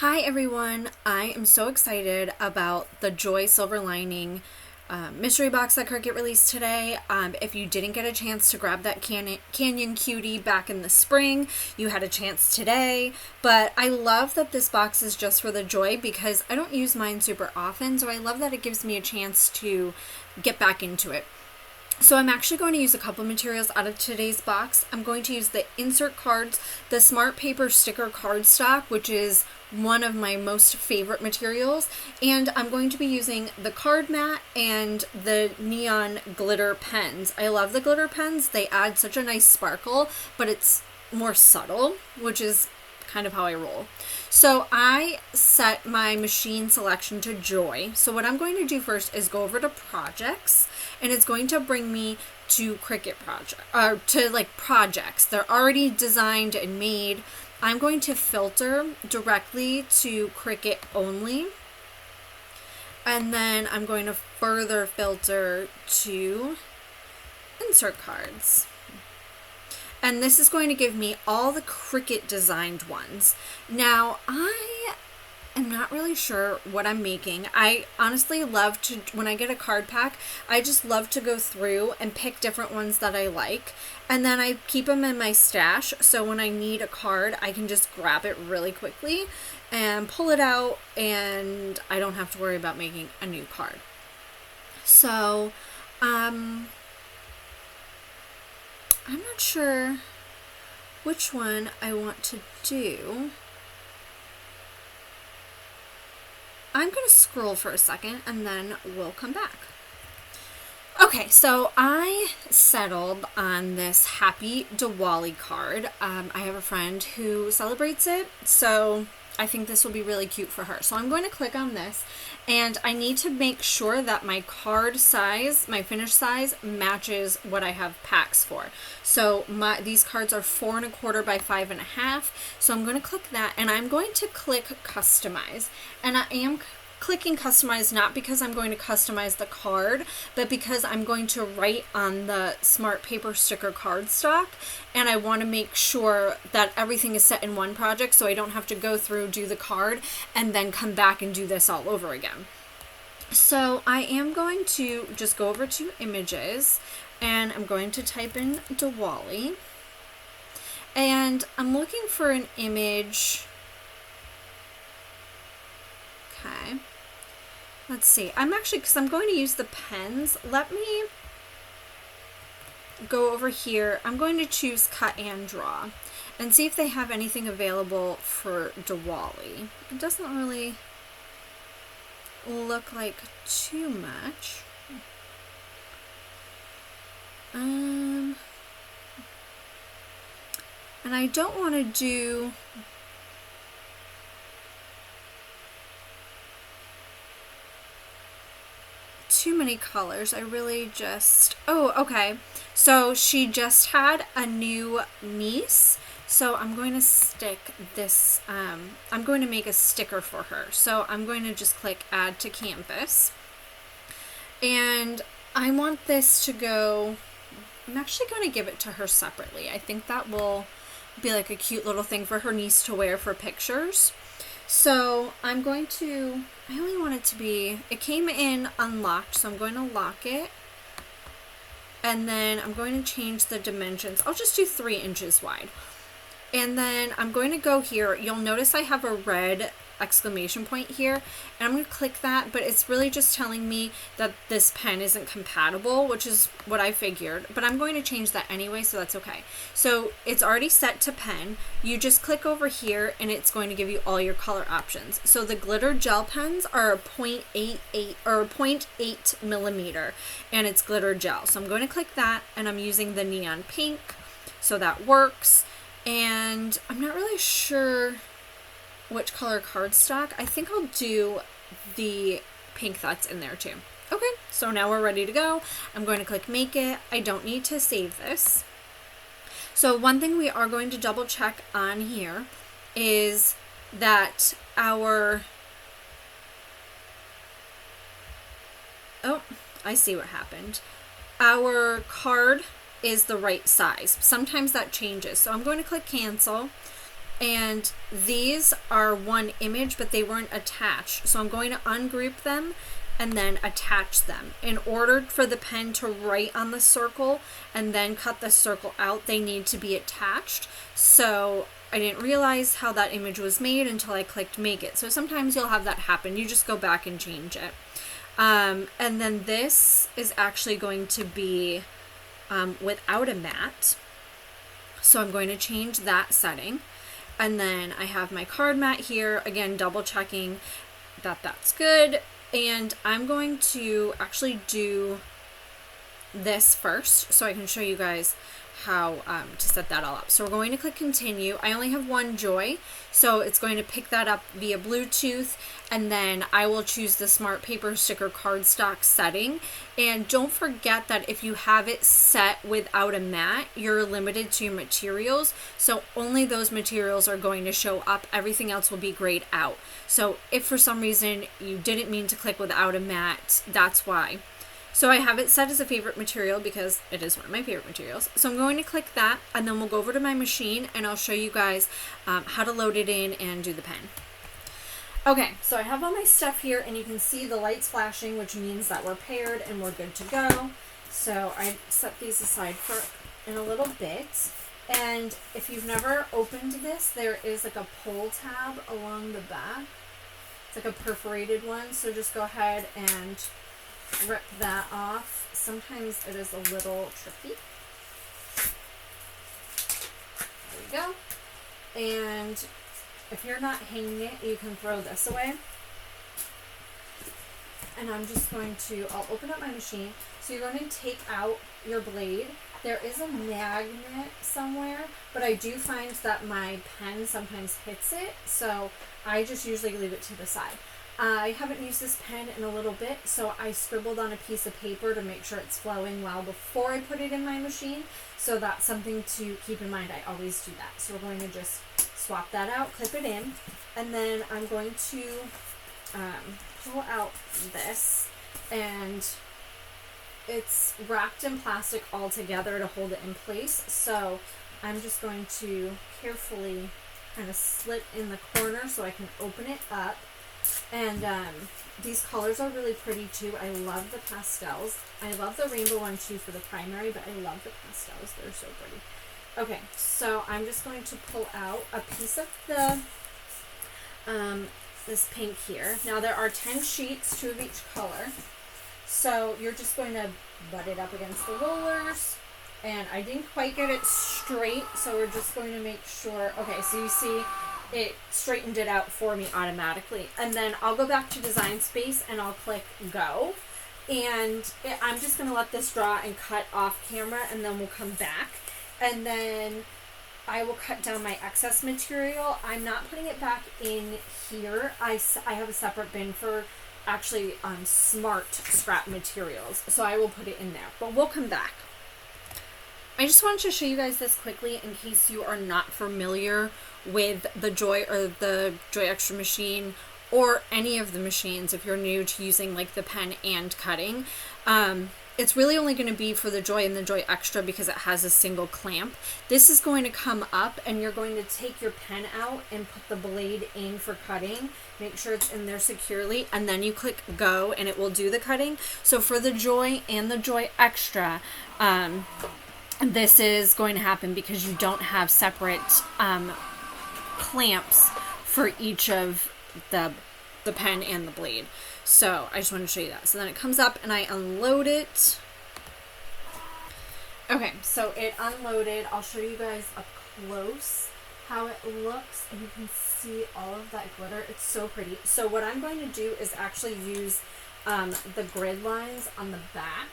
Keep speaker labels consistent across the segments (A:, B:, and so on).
A: Hi everyone, I am so excited about the Joy Silver Lining mystery box that Cricut released today. If you didn't get a chance to grab that Canyon Cutie back in the spring, you had a chance today. But I love that this box is just for the Joy because I don't use mine super often, so I love that it gives me a chance to get back into it. So I'm actually going to use a couple materials out of today's box. I'm going to use the insert cards, the Smart Paper Sticker Cardstock, which is one of my most favorite materials, and I'm going to be using the card mat and the neon glitter pens. I love the glitter pens. They add such a nice sparkle, but it's more subtle, which is kind of how I roll. So I set my machine selection to Joy. So what I'm going to do first is go over to projects, and it's going to bring me to Cricut projects. They're already designed and made. I'm going to filter directly to Cricut only, and then I'm going to further filter to insert cards. And this is going to give me all the Cricut designed ones. Now, I am not really sure what I'm making. I honestly love to, when I get a card pack, I just love to go through and pick different ones that I like. And then I keep them in my stash, so when I need a card, I can just grab it really quickly and pull it out, and I don't have to worry about making a new card. So, I'm not sure which one I want to do. I'm going to scroll for a second and then we'll come back. Okay, so I settled on this Happy Diwali card. I have a friend who celebrates it, so I think this will be really cute for her. So I'm going to click on this, and I need to make sure that my card size, my finish size, matches what I have packs for. So these cards are 4 1/4 by 5 1/2. So I'm going to click that, and I'm going to click customize. And I am clicking customize not because I'm going to customize the card, but because I'm going to write on the Smart Paper Sticker Cardstock, and I want to make sure that everything is set in one project so I don't have to go through, do the card, and then come back and do this all over again. So I am going to just go over to images, and I'm going to type in Diwali, and I'm looking for an image. Okay. Let's see. Because I'm going to use the pens, let me go over here. I'm going to choose cut and draw and see if they have anything available for Diwali. It doesn't really look like too much. And I don't want to do too many colors. I really just, okay. So she just had a new niece. So I'm going to stick this, I'm going to make a sticker for her. So I'm going to just click add to canvas. And I want this to go, I'm actually going to give it to her separately. I think that will be like a cute little thing for her niece to wear for pictures. So I'm going to, I only want it to be, it came in unlocked, so I'm going to lock it. And then I'm going to change the dimensions. I'll just do 3 inches wide. And then I'm going to go here. You'll notice I have a red exclamation point here, and I'm going to click that, but it's really just telling me that this pen isn't compatible, which is what I figured, but I'm going to change that anyway, so that's okay. So it's already set to pen. You just click over here and it's going to give you all your color options. So the glitter gel pens are a 0.88 or 0.8 millimeter, and it's glitter gel. So I'm going to click that, and I'm using the neon pink, so that works. And I'm not really sure which color cardstock. I think I'll do the pink that's in there too. Okay, so now we're ready to go. I'm going to click make it. I don't need to save this. So one thing we are going to double check on here is that I see what happened. Our card is the right size. Sometimes that changes. So I'm going to click cancel, And these are one image, but they weren't attached. So I'm going to ungroup them and then attach them. In order for the pen to write on the circle and then cut the circle out, they need to be attached. So I didn't realize how that image was made until I clicked make it. So sometimes you'll have that happen. You just go back and change it. And then this is actually going to be without a mat. So I'm going to change that setting. And then I have my card mat here, again, double checking that that's good. And I'm going to actually do this first so I can show you guys how to set that all up. So we're going to click continue. I only have one Joy, so it's going to pick that up via Bluetooth, and then I will choose the Smart Paper Sticker Cardstock setting. And don't forget that if you have it set without a mat, you're limited to your materials, so only those materials are going to show up. Everything else will be grayed out. So if for some reason you didn't mean to click without a mat, that's why. So I have it set as a favorite material because it is one of my favorite materials. So I'm going to click that, and then we'll go over to my machine and I'll show you guys how to load it in and do the pen. Okay, so I have all my stuff here, and you can see the lights flashing, which means that we're paired and we're good to go. So I set these aside for in a little bit. And if you've never opened this, there is like a pull tab along the back. It's like a perforated one, so just go ahead and rip that off. Sometimes it is a little tricky. There we go. And if you're not hanging it, you can throw this away. And I'm just going to, I'll open up my machine. So you're going to take out your blade. There is a magnet somewhere, but I do find that my pen sometimes hits it, so I just usually leave it to the side. I haven't used this pen in a little bit, so I scribbled on a piece of paper to make sure it's flowing well before I put it in my machine. So that's something to keep in mind. I always do that. So we're going to just swap that out, clip it in, and then I'm going to pull out this, and it's wrapped in plastic all together to hold it in place. So I'm just going to carefully kind of slit in the corner so I can open it up. And these colors are really pretty too. I love the pastels. I love the rainbow one too for the primary, but I love the pastels. They're so pretty. Okay, so I'm just going to pull out a piece of the this pink here. Now there are 10 sheets, 2 of each color. So you're just going to butt it up against the rollers. And I didn't quite get it straight, so we're just going to make sure. Okay, so you see it straightened it out for me automatically. And then I'll go back to Design Space and I'll click Go. And I'm just going to let this draw and cut off camera, and then we'll come back. And then I will cut down my excess material. I'm not putting it back in here. I have a separate bin for actually smart scrap materials, so I will put it in there, but we'll come back. I just wanted to show you guys this quickly in case you are not familiar with the Joy or the Joy Extra machine, or any of the machines if you're new to using like the pen and cutting. It's really only going to be for the Joy and the Joy Extra because it has a single clamp. This is going to come up, and you're going to take your pen out and put the blade in for cutting. Make sure it's in there securely, and then you click Go and it will do the cutting. So for the Joy and the Joy Extra, this is going to happen because you don't have separate clamps for each of the pen and the blade. So I just want to show you that. So then it comes up and I unload it. Okay, so it unloaded. I'll show you guys up close how it looks, and you can see all of that glitter. It's so pretty. So what I'm going to do is actually use the grid lines on the back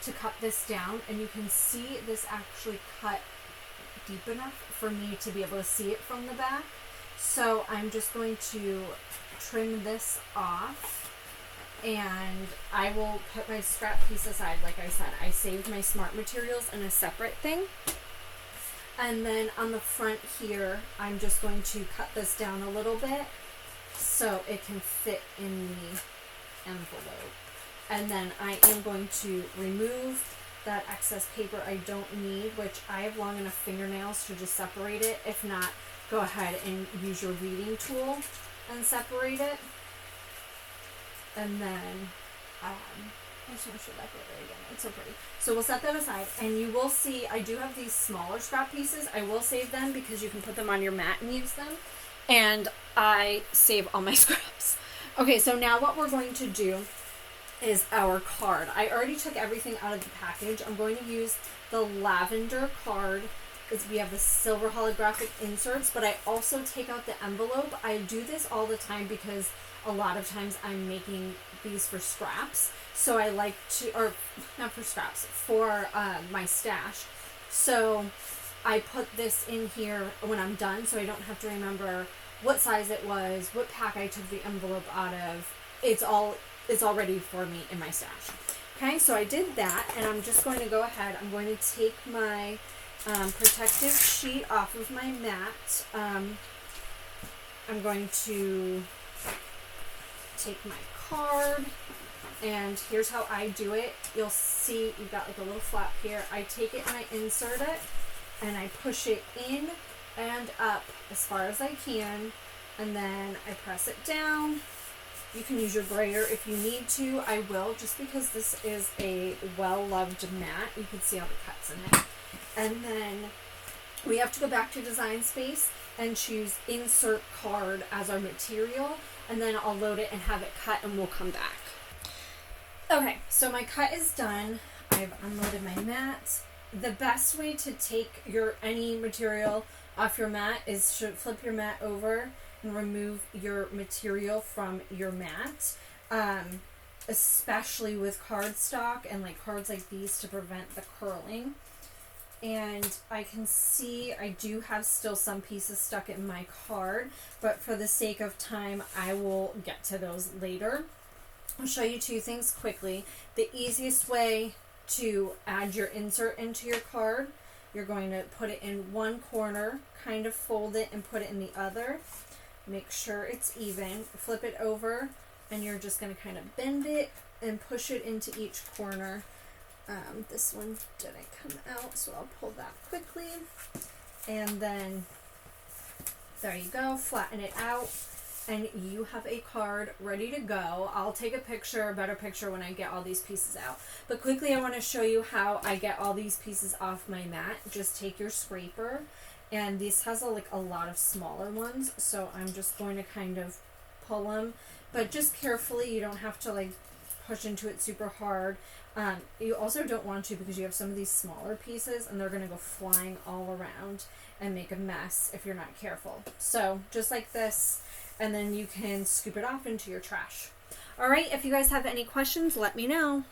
A: to cut this down, and you can see this actually cut deep enough for me to be able to see it from the back. So I'm just going to trim this off, and I will put my scrap piece aside. Like I said, I saved my smart materials in a separate thing. And then on the front here, I'm just going to cut this down a little bit so it can fit in the envelope. And then I am going to remove that excess paper I don't need, which I have long enough fingernails to just separate it. If not, go ahead and use your weeding tool and separate it. And then, I just want to show that glitter again. It's so pretty. So we'll set that aside, and you will see I do have these smaller scrap pieces. I will save them because you can put them on your mat and use them. And I save all my scraps. Okay, so now what we're going to do is our card. I already took everything out of the package. I'm going to use the lavender card. We have the silver holographic inserts, but I also take out the envelope. I do this all the time because a lot of times I'm making these for scraps. So I like to, or not for scraps, for my stash. So I put this in here when I'm done, so I don't have to remember what size it was, what pack I took the envelope out of. It's all ready for me in my stash. Okay, so I did that, and I'm just going to go ahead. I'm going to take my protective sheet off of my mat. I'm going to take my card, and here's how I do it. You'll see you've got like a little flap here. I take it and I insert it, and I push it in and up as far as I can, and then I press it down. You can use your brayer if you need to. I will, just because this is a well-loved mat. You can see all the cuts in it. And then we have to go back to Design Space and choose Insert Card as our material, and then I'll load it and have it cut, and we'll come back. Okay, so my cut is done. I've unloaded my mat. The best way to take any material off your mat is to flip your mat over and remove your material from your mat, especially with cardstock and like cards like these, to prevent the curling. And I can see I do have still some pieces stuck in my card, but for the sake of time, I will get to those later. I'll show you two things quickly. The easiest way to add your insert into your card, you're going to put it in one corner, kind of fold it and put it in the other. Make sure it's even, flip it over, and you're just going to kind of bend it and push it into each corner. This one didn't come out, so I'll pull that quickly. And then, there you go, flatten it out, and you have a card ready to go. I'll take a picture, a better picture, when I get all these pieces out. But quickly, I want to show you how I get all these pieces off my mat. Just take your scraper, and this has a lot of smaller ones, so I'm just going to kind of pull them, but just carefully. You don't have to push into it super hard. You also don't want to, because you have some of these smaller pieces and they're going to go flying all around and make a mess if you're not careful. So just like this, and then you can scoop it off into your trash. All right, if you guys have any questions, let me know.